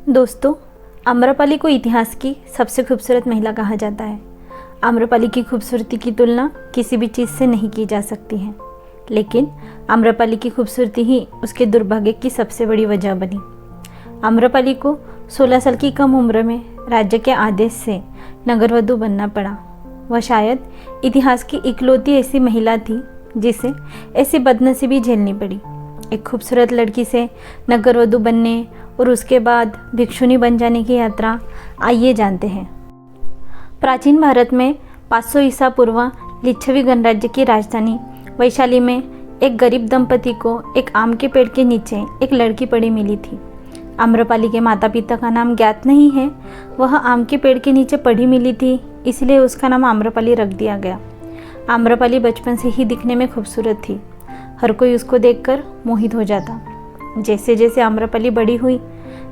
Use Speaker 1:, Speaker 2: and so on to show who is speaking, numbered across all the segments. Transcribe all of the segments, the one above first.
Speaker 1: दोस्तों, आम्रपाली को इतिहास की सबसे खूबसूरत महिला कहा जाता है। आम्रपाली की खूबसूरती की तुलना किसी भी चीज़ से नहीं की जा सकती है, लेकिन आम्रपाली की खूबसूरती ही उसके दुर्भाग्य की सबसे बड़ी वजह बनी। आम्रपाली को 16 साल की कम उम्र में राज्य के आदेश से नगरवधु बनना पड़ा। वह शायद इतिहास की इकलौती ऐसी महिला थी जिसे ऐसी बदनसीबी झेलनी पड़ी। एक खूबसूरत लड़की से नगरवधु बनने और उसके बाद भिक्षुनी बन जाने की यात्रा आइए जानते हैं। प्राचीन भारत में 500 ईसा पूर्व लिच्छवी गणराज्य की राजधानी वैशाली में एक गरीब दंपति को एक आम के पेड़ के नीचे एक लड़की पड़ी मिली थी। आम्रपाली के माता पिता का नाम ज्ञात नहीं है। वह आम के पेड़ के नीचे पड़ी मिली थी, इसलिए उसका नाम आम्रपाली रख दिया गया। आम्रपाली बचपन से ही दिखने में खूबसूरत थी। हर कोई उसको देखकर मोहित हो जाता। जैसे जैसे आम्रपाली बड़ी हुई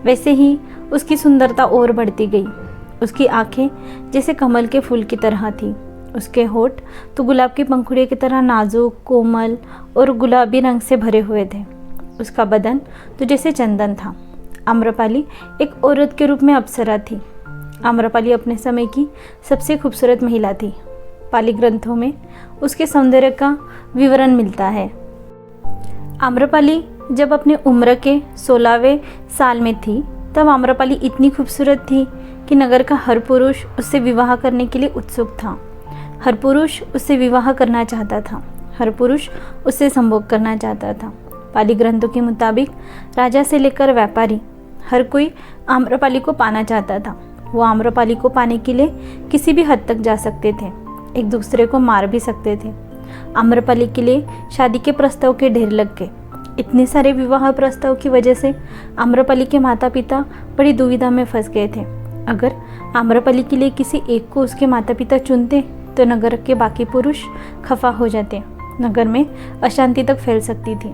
Speaker 1: वैसे ही उसकी सुंदरता और बढ़ती गई। उसकी आंखें जैसे कमल के फूल की तरह थी। उसके होठ तो गुलाब की पंखुड़ियों की तरह नाजुक, कोमल और गुलाबी रंग से भरे हुए थे। उसका बदन तो जैसे चंदन था। आम्रपाली एक औरत के रूप में अप्सरा थी। आम्रपाली अपने समय की सबसे खूबसूरत महिला थी। पाली ग्रंथों में उसके सौंदर्य का विवरण मिलता है। आम्रपाली जब अपनी उम्र के 16वें साल में थी तब आम्रपाली इतनी खूबसूरत थी कि नगर का हर पुरुष उससे विवाह करने के लिए उत्सुक था। हर पुरुष उससे विवाह करना चाहता था। हर पुरुष उससे संभोग करना चाहता था। पाली ग्रंथों के मुताबिक राजा से लेकर व्यापारी हर कोई आम्रपाली को पाना चाहता था। वो आम्रपाली को पाने के लिए किसी भी हद तक जा सकते थे, एक दूसरे को मार भी सकते थे। आम्रपाली के लिए शादी के प्रस्ताव के ढेर लग गए। इतने सारे विवाह प्रस्ताव की वजह से आम्रपाली के माता पिता बड़ी दुविधा में फंस गए थे। अगर आम्रपाली के लिए किसी एक को उसके माता पिता चुनते तो नगर के बाकी पुरुष खफा हो जाते। नगर में अशांति तक फैल सकती थी।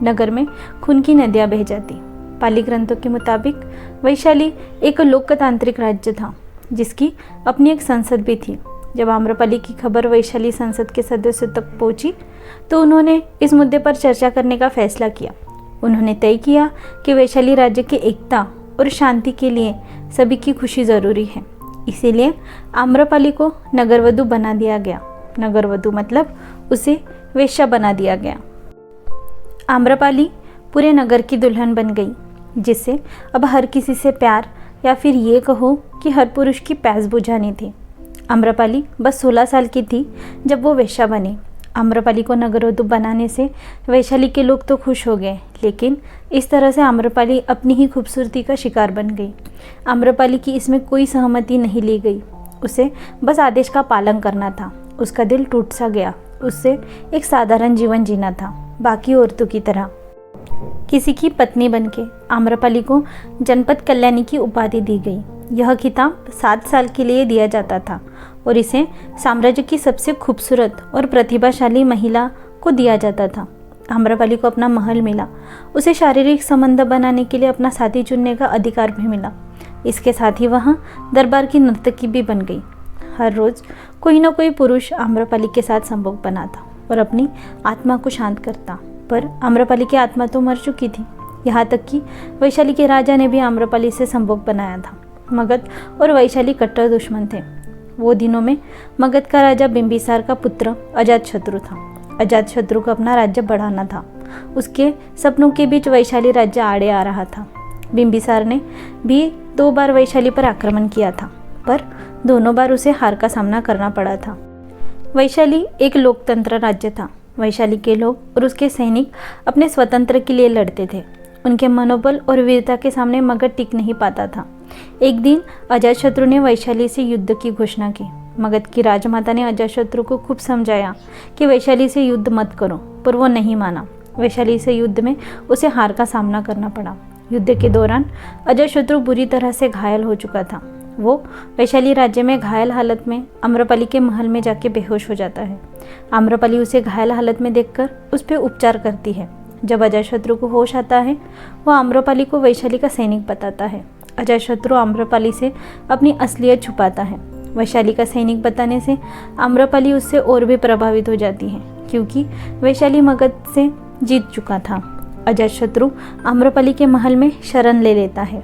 Speaker 1: नगर में खून की नदियाँ बह जाती। पाली ग्रंथों के मुताबिक वैशाली एक लोकतांत्रिक राज्य था जिसकी अपनी एक संसद भी थी। जब आम्रपाली की खबर वैशाली संसद के सदस्यों तक पहुंची तो उन्होंने इस मुद्दे पर चर्चा करने का फैसला किया। उन्होंने तय किया कि वैशाली राज्य की एकता और शांति के लिए सभी की खुशी ज़रूरी है। इसीलिए आम्रपाली को नगरवधु बना दिया गया। नगरवधु मतलब उसे वेश्या बना दिया गया। आम्रपाली पूरे नगर की दुल्हन बन गई, जिससे अब हर किसी से प्यार या फिर ये कहो कि हर पुरुष की प्यास बुझानी थी। आम्रपाली बस 16 साल की थी जब वो वेश्या बनी। आम्रपाली को नगरवधु बनाने से वैशाली के लोग तो खुश हो गए, लेकिन इस तरह से आम्रपाली अपनी ही खूबसूरती का शिकार बन गई। आम्रपाली की इसमें कोई सहमति नहीं ली गई। उसे बस आदेश का पालन करना था। उसका दिल टूट सा गया। उससे एक साधारण जीवन जीना था, बाकी औरतों की तरह। किसी की पत्नी बनके आम्रपाली को जनपद कल्याणी की उपाधि दी गई। यह खिताब 7 साल के लिए दिया जाता था और इसे साम्राज्य की सबसे खूबसूरत और प्रतिभाशाली महिला को दिया जाता था। आम्रपाली को अपना महल मिला। उसे शारीरिक संबंध बनाने के लिए अपना साथी चुनने का अधिकार भी मिला। इसके साथ ही वह दरबार की नर्तकी भी बन गई। हर रोज़ कोई ना कोई पुरुष आम्रपाली के साथ संभोग बनाता और अपनी आत्मा को शांत करता, पर आम्रपाली की आत्मा तो मर चुकी थी। यहाँ तक कि वैशाली के राजा ने भी आम्रपाली से संभोग बनाया था। मगध और वैशाली कट्टर दुश्मन थे। वो दिनों में मगध का राजा बिंबिसार का पुत्र अजातशत्रु था। अजातशत्रु को अपना राज्य बढ़ाना था। उसके सपनों के बीच वैशाली राज्य आड़े आ रहा था। बिंबिसार ने भी 2 बार वैशाली पर आक्रमण किया था, पर दोनों बार उसे हार का सामना करना पड़ा था। वैशाली एक लोकतंत्र राज्य था। वैशाली के लोग और उसके सैनिक अपने स्वतंत्र के लिए लड़ते थे। उनके मनोबल और वीरता के सामने मगध टिक नहीं पाता था। एक दिन अजातशत्रु ने वैशाली से युद्ध की घोषणा की। मगध की राजमाता ने अजातशत्रु को खूब समझाया कि वैशाली से युद्ध मत करो, पर वो नहीं माना। वैशाली से युद्ध में उसे हार का सामना करना पड़ा। युद्ध के दौरान अजातशत्रु बुरी तरह से घायल हो चुका था। वो वैशाली राज्य में घायल हालत में आम्रपाली के महल में जाके बेहोश हो जाता है। आम्रपाली उसे घायल हालत में देखकर उस पर उपचार करती है। जब अजातशत्रु को होश आता है, वह आम्रपाली को वैशाली का सैनिक बताता है। अजातशत्रु आम्रपाली से अपनी असलियत छुपाता है। वैशाली का सैनिक बताने से आम्रपाली उससे और भी प्रभावित हो जाती है, क्योंकि वैशाली मगध से जीत चुका था। अजातशत्रु आम्रपाली के महल में शरण ले लेता है।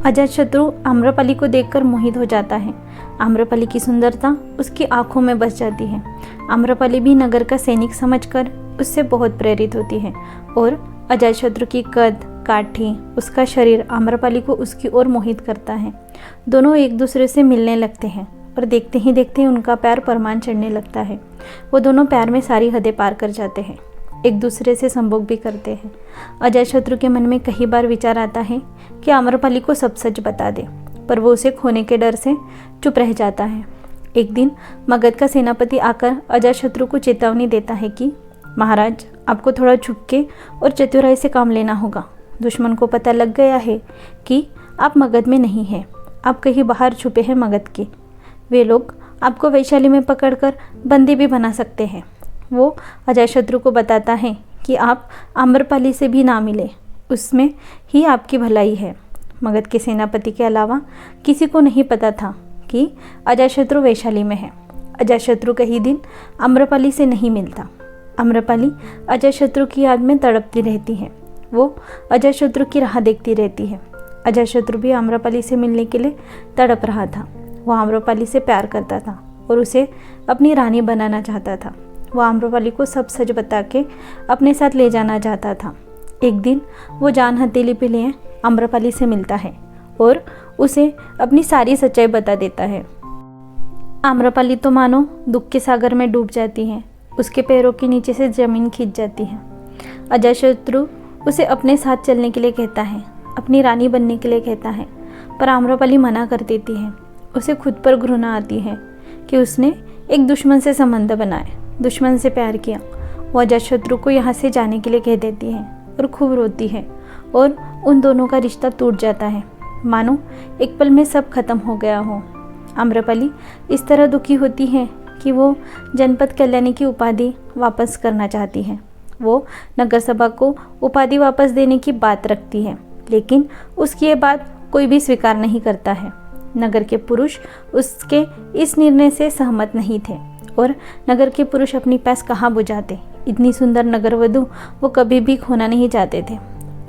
Speaker 1: अजातशत्रु आम्रपाली को देखकर मोहित हो जाता है। आम्रपाली की सुंदरता उसकी आंखों में बस जाती है। आम्रपाली भी नगर का सैनिक समझकर उससे बहुत प्रेरित होती है और अजातशत्रु की कद काठी, उसका शरीर आम्रपाली को उसकी ओर मोहित करता है। दोनों एक दूसरे से मिलने लगते हैं और देखते ही देखते उनका प्यार परमान चढ़ने लगता है। वो दोनों प्यार में सारी हदें पार कर जाते हैं, एक दूसरे से संभोग भी करते हैं। अजातशत्रु के मन में कई बार विचार आता है कि आम्रपाली को सब सच बता दे, पर वो उसे खोने के डर से चुप रह जाता है। एक दिन मगध का सेनापति आकर अजातशत्रु को चेतावनी देता है कि महाराज, आपको थोड़ा झुक और चतुराई से काम लेना होगा। दुश्मन को पता लग गया है कि आप मगध में नहीं हैं, आप कहीं बाहर छुपे हैं मगध के। वे लोग आपको वैशाली में पकड़कर बंदी भी बना सकते हैं। वो अजातशत्रु को बताता है कि आप आम्रपाली से भी ना मिले, उसमें ही आपकी भलाई है। मगध के सेनापति के अलावा किसी को नहीं पता था कि अजातशत्रु वैशाली में है। अजातशत्रु कई दिन आम्रपाली से नहीं मिलता। आम्रपाली अजातशत्रु की याद में तड़पती रहती है। वो अजातशत्रु की राह देखती रहती है। अजातशत्रु भी आम्रपाली से मिलने के लिए तड़प रहा था। वो आम्रपाली से प्यार करता था और उसे अपनी रानी बनाना चाहता था। वो आम्रपाली को सब सच बता के अपने साथ ले जाना चाहता था। एक दिन वो जान हथेली पे लिए आम्रपाली से मिलता है और उसे अपनी सारी सच्चाई बता देता है। आम्रपाली तो मानो दुख के सागर में डूब जाती है। उसके पैरों के नीचे से ज़मीन खिंच जाती है। अजातशत्रु उसे अपने साथ चलने के लिए कहता है, अपनी रानी बनने के लिए कहता है, पर आम्रपाली मना कर देती है। उसे खुद पर घृणा आती है कि उसने एक दुश्मन से संबंध बनाए, दुश्मन से प्यार किया। वो अजातशत्रु को यहाँ से जाने के लिए कह देती है और खूब रोती है और उन दोनों का रिश्ता टूट जाता है, मानो एक पल में सब खत्म हो गया हो। आम्रपाली इस तरह दुखी होती है कि वो जनपद कल्याणी की उपाधि वापस करना चाहती है। वो नगर सभा को उपाधि वापस देने की बात रखती है, लेकिन उसकी ये बात कोई भी स्वीकार नहीं करता है। नगर के पुरुष उसके इस निर्णय से सहमत नहीं थे और नगर के पुरुष अपनी प्यास कहाँ बुझाते। इतनी सुंदर नगरवधु वो कभी भी खोना नहीं चाहते थे।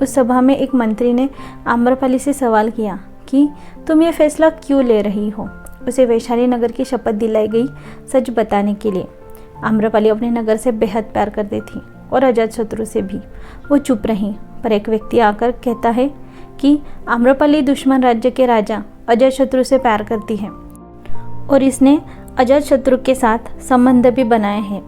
Speaker 1: उस सभा में एक मंत्री ने आम्रपाली से सवाल किया कि तुम ये फैसला क्यों ले रही हो। उसे वैशाली नगर की शपथ दिलाई गई सच बताने के लिए। आम्रपाली अपने नगर से बेहद प्यार करती थी और अजातशत्रु से भी। वो चुप रही, पर एक व्यक्ति आकर कहता है कि आम्रपाली दुश्मन राज्य के राजा अजातशत्रु से प्यार करती है और इसने अजातशत्रु के साथ संबंध भी बनाए हैं।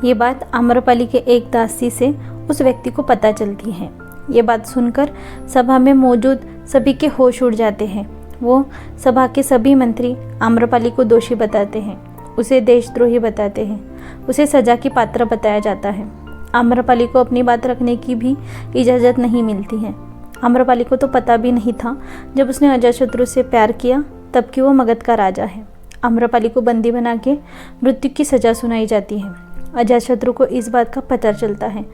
Speaker 1: ये बात आम्रपाली के एक दासी से उस व्यक्ति को पता चलती है। ये बात सुनकर सभा में मौजूद सभी के होश उड़ जाते हैं। वो सभा के सभी मंत्री आम्रपाली को दोषी बताते हैं, उसे देशद्रोही बताते हैं, उसे सजा की पात्र बताया जाता है। आम्रपाली को अपनी बात रखने की भी इजाज़त नहीं मिलती है। आम्रपाली को तो पता भी नहीं था जब उसने अजातशत्रु से प्यार किया तब कि वो मगध का राजा है। आम्रपाली को बंदी बना के मृत्यु की सज़ा सुनाई जाती है। अजातशत्रु को इस बात का पता चलता है।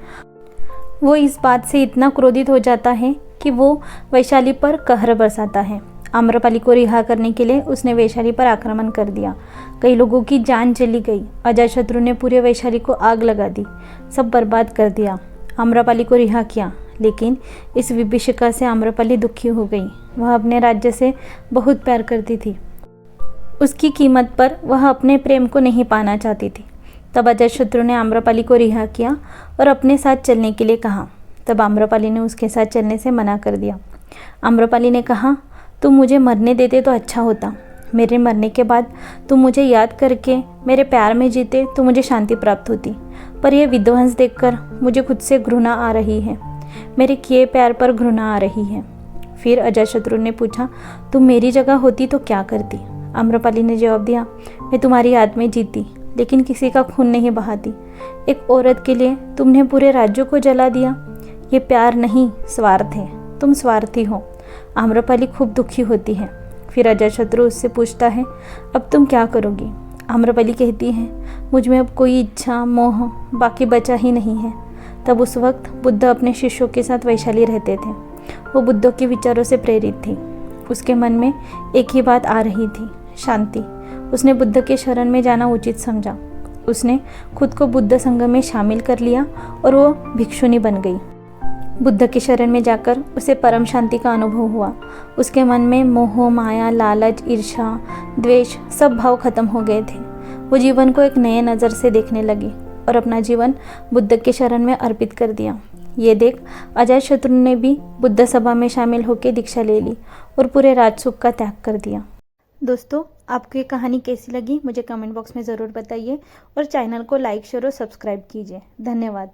Speaker 1: वो इस बात से इतना क्रोधित हो जाता है कि वो वैशाली पर कहर बरसाता है। आम्रपाली को रिहा करने के लिए उसने वैशाली पर आक्रमण कर दिया। कई लोगों की जान चली गई। अजातशत्रु ने पूरे वैशाली को आग लगा दी, सब बर्बाद कर दिया। आम्रपाली को रिहा किया, लेकिन इस विभीषिका से आम्रपाली दुखी हो गई। वह अपने राज्य से बहुत प्यार करती थी। उसकी कीमत पर वह अपने प्रेम को नहीं पाना चाहती थी। तब अजातशत्रु ने आम्रपाली को रिहा किया और अपने साथ चलने के लिए कहा। तब आम्रपाली ने उसके साथ चलने से मना कर दिया। आम्रपाली ने कहा, तुम मुझे मरने देते तो अच्छा होता। मेरे मरने के बाद तुम मुझे याद करके मेरे प्यार में जीते तो मुझे शांति प्राप्त होती, पर यह विध्वंस देखकर मुझे खुद से घृणा आ रही है। मेरे किए प्यार पर घृणा आ रही है। फिर अजातशत्रु ने पूछा, तुम मेरी जगह होती तो क्या करती। आम्रपाली ने जवाब दिया, मैं तुम्हारी याद में जीती, लेकिन किसी का खून नहीं बहाती। एक औरत के लिए तुमने पूरे राज्य को जला दिया। ये प्यार नहीं, स्वार्थ है। तुम स्वार्थी हो। आम्रपाली खूब दुखी होती है। फिर अजातशत्रु उससे पूछता है, अब तुम क्या करोगी। आम्रपाली कहती है, मुझ में अब कोई इच्छा मोह बाकी बचा ही नहीं है। तब उस वक्त बुद्ध अपने शिष्यों के साथ वैशाली रहते थे। वो बुद्ध के विचारों से प्रेरित थी। उसके मन में एक ही बात आ रही थी, शांति। उसने बुद्ध के शरण में जाना उचित समझा। उसने खुद को बुद्ध संघ में शामिल कर लिया और वो भिक्षुनी बन गई। बुद्ध के शरण में जाकर उसे परम शांति का अनुभव हुआ। उसके मन में मोह, माया, लालच, ईर्ष्या, द्वेष सब भाव खत्म हो गए थे। वो जीवन को एक नए नज़र से देखने लगी और अपना जीवन बुद्ध के शरण में अर्पित कर दिया। ये देख अजातशत्रु ने भी बुद्ध सभा में शामिल होकर दीक्षा ले ली और पूरे राजसुख का त्याग कर दिया। दोस्तों, आपको ये कहानी कैसी लगी मुझे कमेंट बॉक्स में ज़रूर बताइए और चैनल को लाइक, शेयर और सब्सक्राइब कीजिए। धन्यवाद।